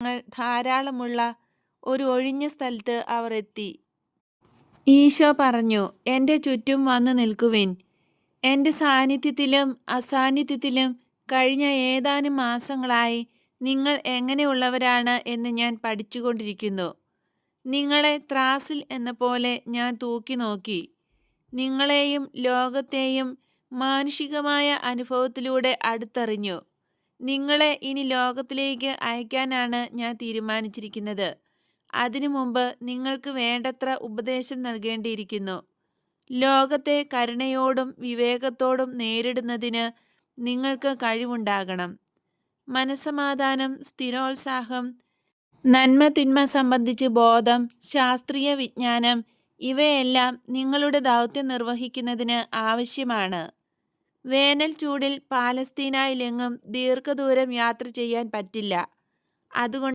മരങ്ങൾ ധാരാളമുള്ള ഒരു ഒഴിഞ്ഞ സ്ഥലത്ത് അവർ എത്തി. ഈശോ പറഞ്ഞു, എൻ്റെ ചുറ്റും വന്നു നിൽക്കുവിൻ. എൻ്റെ സാന്നിധ്യത്തിലും അസാന്നിധ്യത്തിലും കഴിഞ്ഞ ഏതാനും മാസങ്ങളായി നിങ്ങൾ എങ്ങനെയുള്ളവരാണ് എന്ന് ഞാൻ പഠിച്ചുകൊണ്ടിരിക്കുന്നു. നിങ്ങളെ ത്രാസിൽ എന്ന പോലെ ഞാൻ തൂക്കി നോക്കി. നിങ്ങളെയും ലോകത്തെയും മാനുഷികമായ അനുഭവത്തിലൂടെ അടുത്തറിഞ്ഞു. നിങ്ങളെ ഇനി ലോകത്തിലേക്ക് അയക്കാനാണ് ഞാൻ തീരുമാനിച്ചിരിക്കുന്നത്. അതിനു മുമ്പ് നിങ്ങൾക്ക് വേണ്ടത്ര ഉപദേശം നൽകേണ്ടിയിരിക്കുന്നു. ലോകത്തെ കരുണയോടും വിവേകത്തോടും നേരിടുന്നതിന് നിങ്ങൾക്ക് കഴിവുണ്ടാകണം. മനസ്സമാധാനം, സ്ഥിരോത്സാഹം, നന്മ തിന്മ സംബന്ധിച്ച് ബോധം, ശാസ്ത്രീയ വിജ്ഞാനം ഇവയെല്ലാം നിങ്ങളുടെ ദൗത്യം നിർവഹിക്കുന്നതിന് ആവശ്യമാണ്. വേനൽ ചൂടിൽ പാലസ്തീനയിലെങ്ങും ദീർഘദൂരം യാത്ര ചെയ്യാൻ പറ്റില്ല. അതുകൊണ്ട്